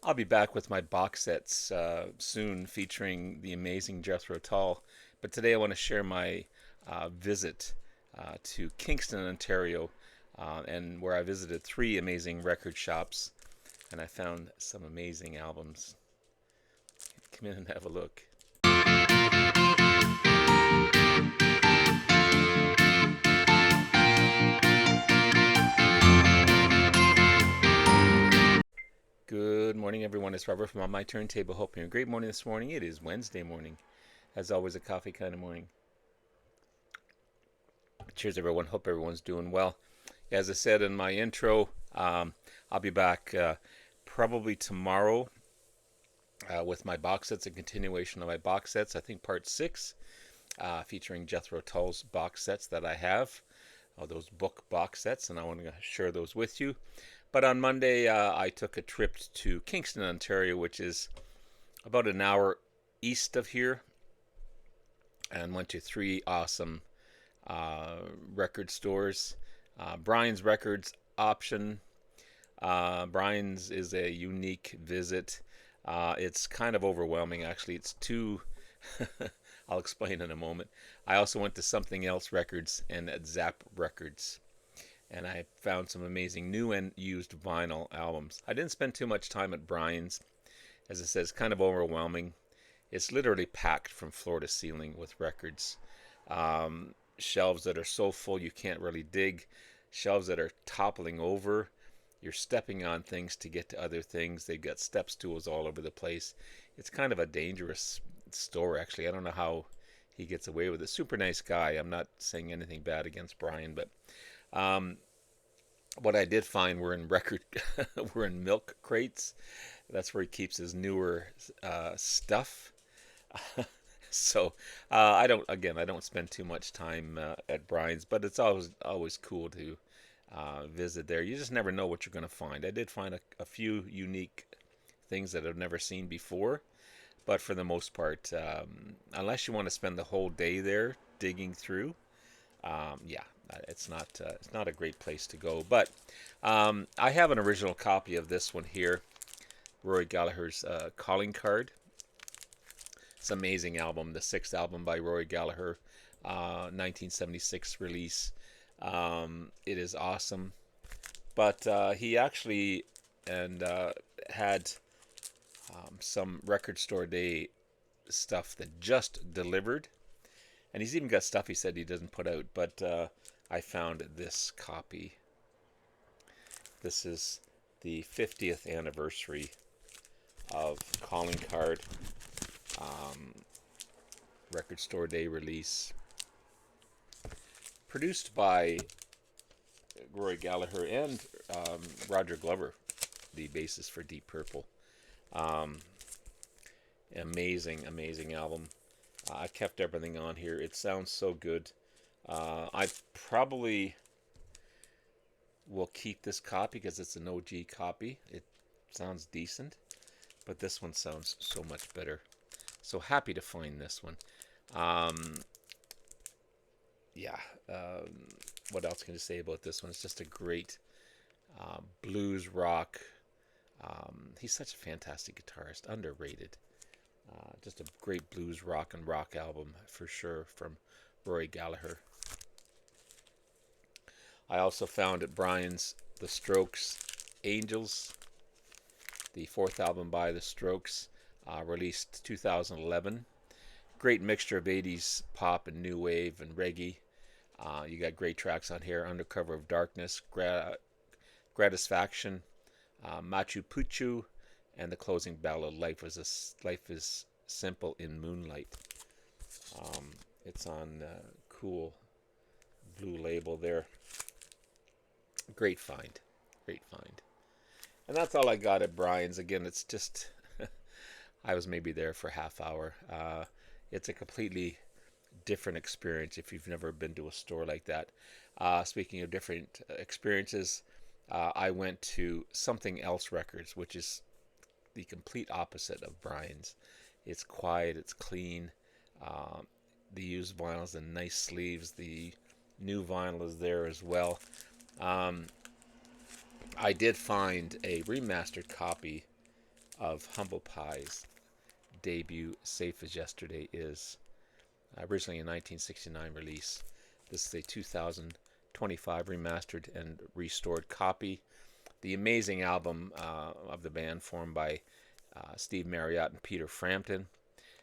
I'll be back with my box sets soon featuring the amazing Jethro Tull. But today I want to share my visit to Kingston, Ontario, and where I visited three amazing record shops and I found some amazing albums. Come in and have a look. Good morning, everyone. It's Robert from On My Turntable. Hope you're having a great morning this morning. It is Wednesday morning. As always, a coffee kind of morning. Cheers, everyone. Hope everyone's doing well. As I said in my intro, I'll be back probably tomorrow with my box sets, a continuation of my box sets. I think part 6, featuring Jethro Tull's box sets that I have, those book box sets, and I want to share those with you. But on Monday, I took a trip to Kingston, Ontario, which is about an hour east of here, and went to three awesome record stores. Brian's Records option. Brian's is a unique visit. It's kind of overwhelming, actually. It's too. I'll explain in a moment. I also went to Something Else Records and at Zap Records, and I found some amazing new and used vinyl albums. I didn't spend too much time at Brian's. As I said, it's kind of overwhelming. It's literally packed from floor to ceiling with records. Shelves that are so full you can't really dig. Shelves that are toppling over. You're stepping on things to get to other things. They've got step stools all over the place. It's kind of a dangerous store, actually. I don't know how he gets away with it. Super nice guy. I'm not saying anything bad against Brian, but um, what I did find were in record, were in milk crates. That's where he keeps his newer stuff. So I don't spend too much time at Brian's, but it's always cool to visit there. You just never know what you're going to find. I did find a few unique things that I've never seen before, but for the most part, unless you want to spend the whole day there digging through, yeah, it's not a great place to go. But I have an original copy of this one here, Roy Gallagher's Calling Card. It's an amazing album, the sixth album by Roy Gallagher, 1976 release. It is awesome, but he actually and had some record store day stuff that just delivered, and he's even got stuff he said he doesn't put out. But I found this copy. This is the 50th anniversary of Calling Card. Record Store Day release, produced by Roy Gallagher and Roger Glover, the bassist for Deep Purple. Um, amazing album. I kept everything on here. It sounds so good. I probably will keep this copy because it's an OG copy. It sounds decent, but this one sounds so much better. So happy to find this one. Um, yeah. What else can you say about this one? It's just a great blues rock. He's such a fantastic guitarist, underrated. Just a great blues rock album for sure from Roy Gallagher. I also found at Brian's The Strokes Angels, the fourth album by The Strokes, released 2011. Great mixture of 80s pop and new wave and reggae. You got great tracks on here: Undercover of Darkness, Gratisfaction, Machu Picchu, and the closing ballad, Life is Simple in Moonlight. It's on cool blue label there. Great find. Great find. And that's all I got at Brian's. Again, it's just, I was maybe there for a half hour. It's a completely different experience if you've never been to a store like that. Speaking of different experiences, I went to Something Else Records, which is the complete opposite of Brian's. It's quiet, it's clean. The used vinyls and nice sleeves. The new vinyl is there as well. I did find a remastered copy of Humble Pie's debut, Safe as Yesterday, is originally a 1969 release. This is a 2025 remastered and restored copy. The amazing album of the band, formed by Steve Marriott and Peter Frampton.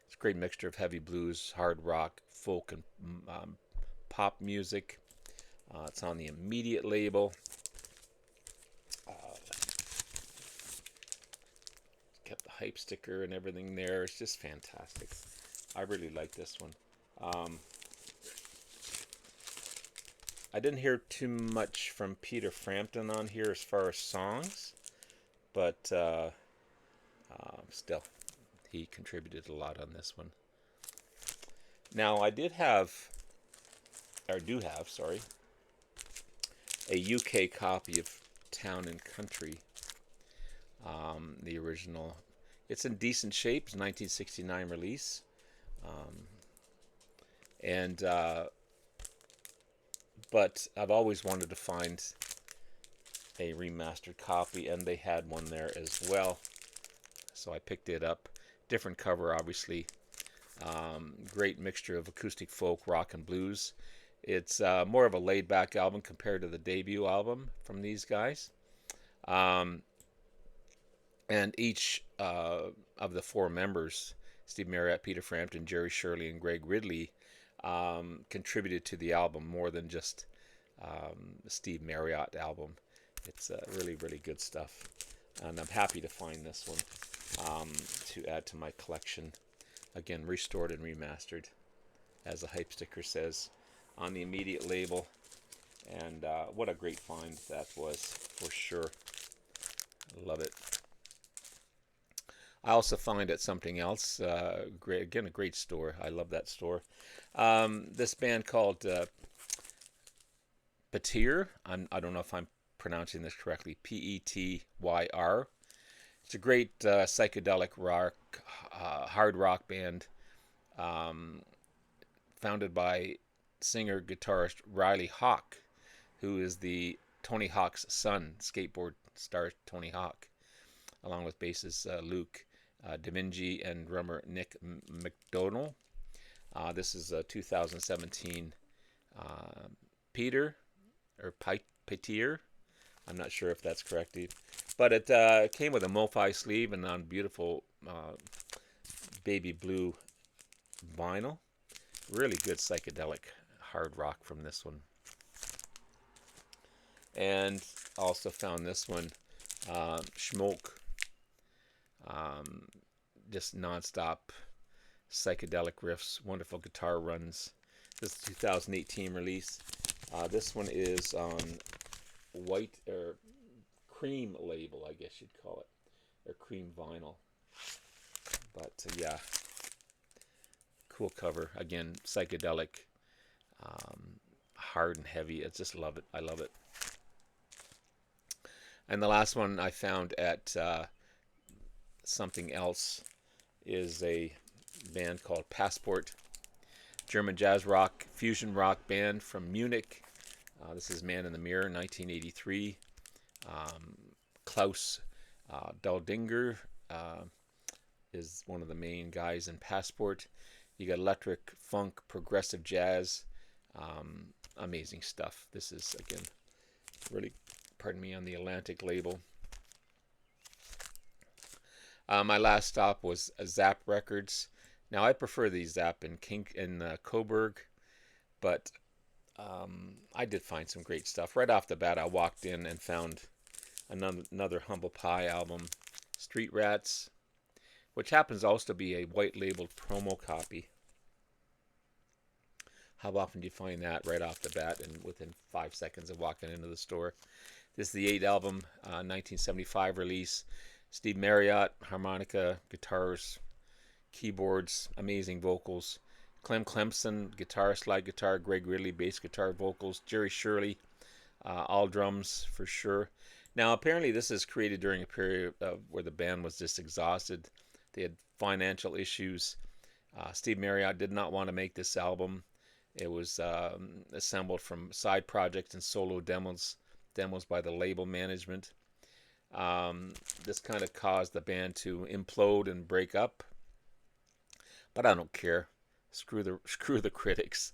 It's a great mixture of heavy blues, hard rock, folk, and pop music. It's on the Immediate label. Kept the hype sticker and everything there. It's just fantastic. I really like this one. I didn't hear too much from Peter Frampton on here as far as songs, but still, he contributed a lot on this one. Now, I do have, sorry, a UK copy of Town and Country, the original. It's in decent shape. It's a 1969 release, and but I've always wanted to find a remastered copy, and they had one there as well. So I picked it up. Different cover, obviously. Great mixture of acoustic folk, rock, and blues. It's more of a laid-back album compared to the debut album from these guys. And each of the four members, Steve Marriott, Peter Frampton, Jerry Shirley, and Greg Ridley, contributed to the album more than just the Steve Marriott album. It's really, really good stuff. And I'm happy to find this one to add to my collection. Again, restored and remastered, as the hype sticker says, on the Immediate label. And what a great find that was, for sure. Love it. I also find at something else, great, again, a great store. I love that store. This band called Petyr. I don't know if I'm pronouncing this correctly. Petyr. It's a great psychedelic rock, hard rock band, founded by singer-guitarist Riley Hawk, who is the Tony Hawk's son, skateboard star Tony Hawk, along with bassist Luke Demingy and drummer Nick McDonald. This is a 2017 Petyr. I'm not sure if that's correct, but it came with a MoFi sleeve and on beautiful baby blue vinyl. Really good psychedelic hard rock from this one. And also found this one, Schmoke. Just non-stop psychedelic riffs, wonderful guitar runs. This is a 2018 release. This one is on white or cream label, I guess you'd call it, or cream vinyl. But yeah, cool cover. Again, psychedelic, hard and heavy. I just love it. I love it. And the last one I found at something else is a band called Passport, German jazz rock, fusion rock band from Munich. This is Man in the Mirror, 1983. Klaus Daldinger is one of the main guys in Passport. You got electric, funk, progressive jazz. Amazing stuff. This is, again, really, pardon me, on the Atlantic label. My last stop was Zap Records. Now, I prefer the Zap in Coburg, but I did find some great stuff. Right off the bat, I walked in and found another Humble Pie album, Street Rats, which happens also to be a white-labeled promo copy. How often do you find that right off the bat and within 5 seconds of walking into the store? This is the 8th album, 1975 release. Steve Marriott, harmonica, guitars, keyboards, amazing vocals. Clem Clemson, guitar, slide guitar. Greg Ridley, bass guitar, vocals. Jerry Shirley, all drums for sure. Now, apparently this is created during a period where the band was just exhausted. They had financial issues. Steve Marriott did not want to make this album. It was assembled from side projects and solo demos by the label management. This kind of caused the band to implode and break up, but I don't care. Screw the critics.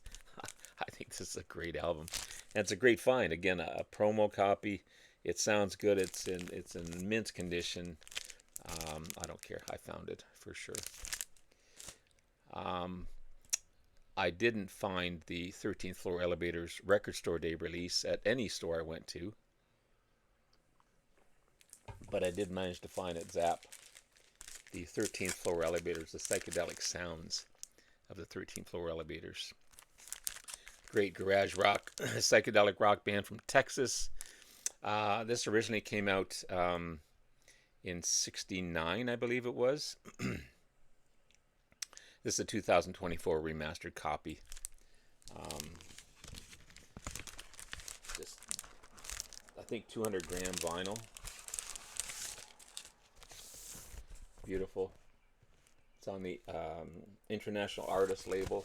I think this is a great album, and it's a great find. Again, a promo copy. It sounds good. It's in mint condition. I don't care. I found it for sure. Um, I didn't find the 13th Floor Elevators Record Store Day release at any store I went to, but I did manage to find at Zap the 13th Floor Elevators, the psychedelic sounds of the 13th Floor Elevators. Great garage rock, psychedelic rock band from Texas. This originally came out in '69, I believe it was. This is a 2024 remastered copy. Um, just, I think 200 gram vinyl. Beautiful. It's on the International Artist label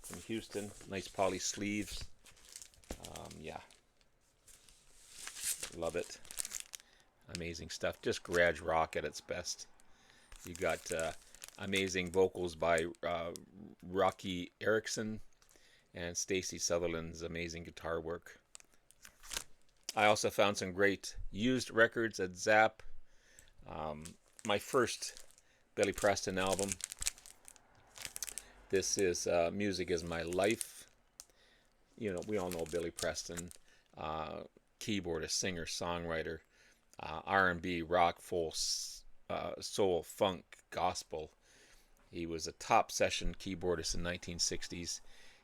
from Houston. Nice poly sleeves. Yeah, love it. Amazing stuff. Just garage rock at its best. You got amazing vocals by Rocky Erickson and Stacy Sutherland's amazing guitar work. I also found some great used records at Zap. My first Billy Preston album. This is Music Is My Life. You know, we all know Billy Preston, keyboardist, singer, songwriter, R&B, rock, folk, soul, funk, gospel. He was a top session keyboardist in the 1960s.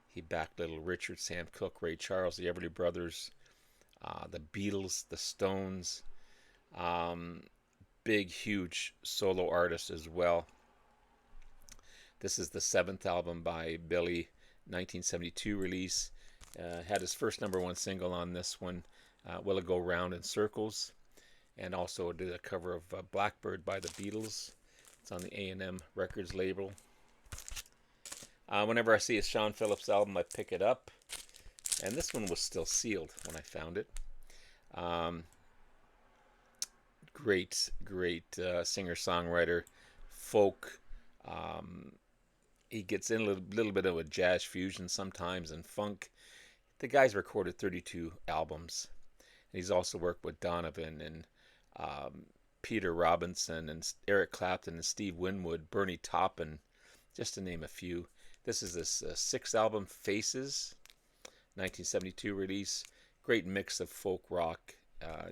He backed Little Richard, Sam Cooke, Ray Charles, the Everly Brothers, the Beatles, the Stones. Big, huge solo artist as well. This is the 7th album by Billy, 1972 release. Had his first #1 single on this one, Will It Go Round in Circles, and also did a cover of Blackbird by the Beatles. It's on the A&M Records label. Whenever I see a Sean Phillips album, I pick it up, and this one was still sealed when I found it. Great singer-songwriter, folk. He gets in a little bit of a jazz fusion sometimes and funk. The guy's recorded 32 albums. And he's also worked with Donovan and Peter Robinson and Eric Clapton and Steve Winwood, Bernie Taupin, just to name a few. This is his 6th album, Faces, 1972 release. Great mix of folk rock,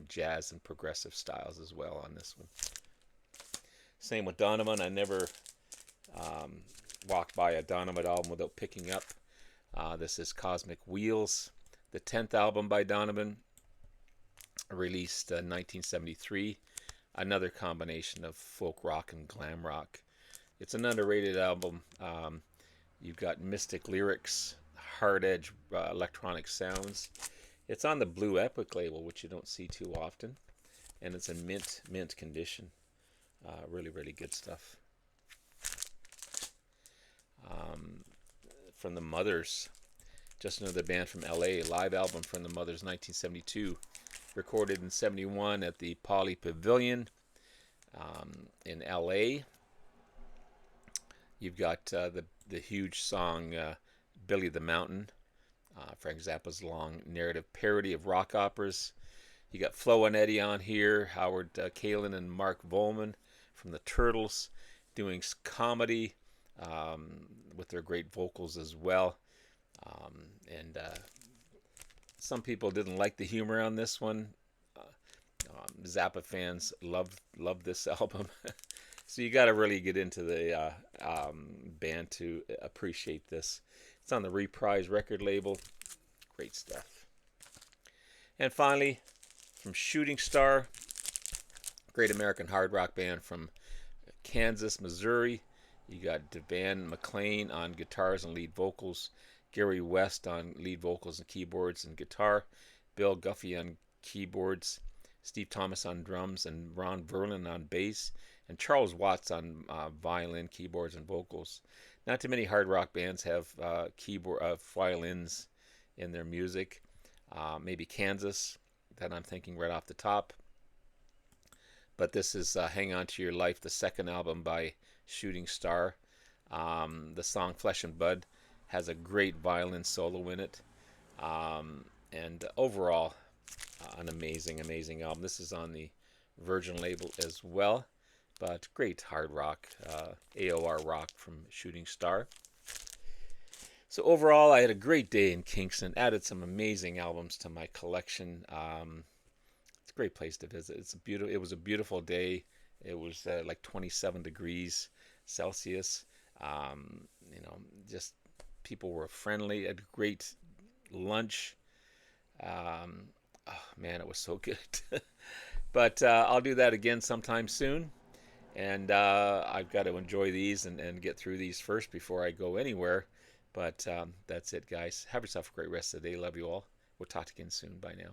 jazz, and progressive styles as well on this one. Same with Donovan. I never walked by a Donovan album without picking up. This is Cosmic Wheels, the 10th album by Donovan, released in 1973. Another combination of folk rock and glam rock. It's an underrated album. You've got mystic lyrics, hard edge electronic sounds. It's on the Blue Epic label, which you don't see too often, and it's in mint condition. Really, really good stuff. From the Mothers, just another band from LA, live album from the Mothers, 1972, recorded in '71 at the Poly Pavilion in LA. You've got the huge song Billy the Mountain, Frank Zappa's long narrative parody of rock operas. You got Flo and Eddie on here, Howard Kalin and Mark Volman from the Turtles doing comedy with their great vocals as well. And some people didn't like the humor on this one. Zappa fans love this album. So you got to really get into the band to appreciate this. It's on the Reprise record label. Great stuff. And finally, from Shooting Star, great American hard rock band from Kansas, Missouri. You got DeVan McClain on guitars and lead vocals, Gary West on lead vocals and keyboards and guitar, Bill Guffey on keyboards, Steve Thomas on drums, and Ron Verlin on bass, and Charles Watts on violin, keyboards, and vocals. Not too many hard rock bands have violins in their music. Maybe Kansas, that I'm thinking right off the top. But this is Hang On to Your Life, the second album by Shooting Star. The song Flesh and Blood has a great violin solo in it. And overall, an amazing, amazing album. This is on the Virgin label as well, but great hard rock, AOR rock from Shooting Star. So overall, I had a great day in Kingston. Added some amazing albums to my collection. It's a great place to visit. It's a beautiful. It was a beautiful day. It was like 27 degrees Celsius. You know, just people were friendly. Had great lunch. Oh man, it was so good. But I'll do that again sometime soon. And I've got to enjoy these and get through these first before I go anywhere. But that's it, guys. Have yourself a great rest of the day. Love you all. We'll talk again soon. Bye now.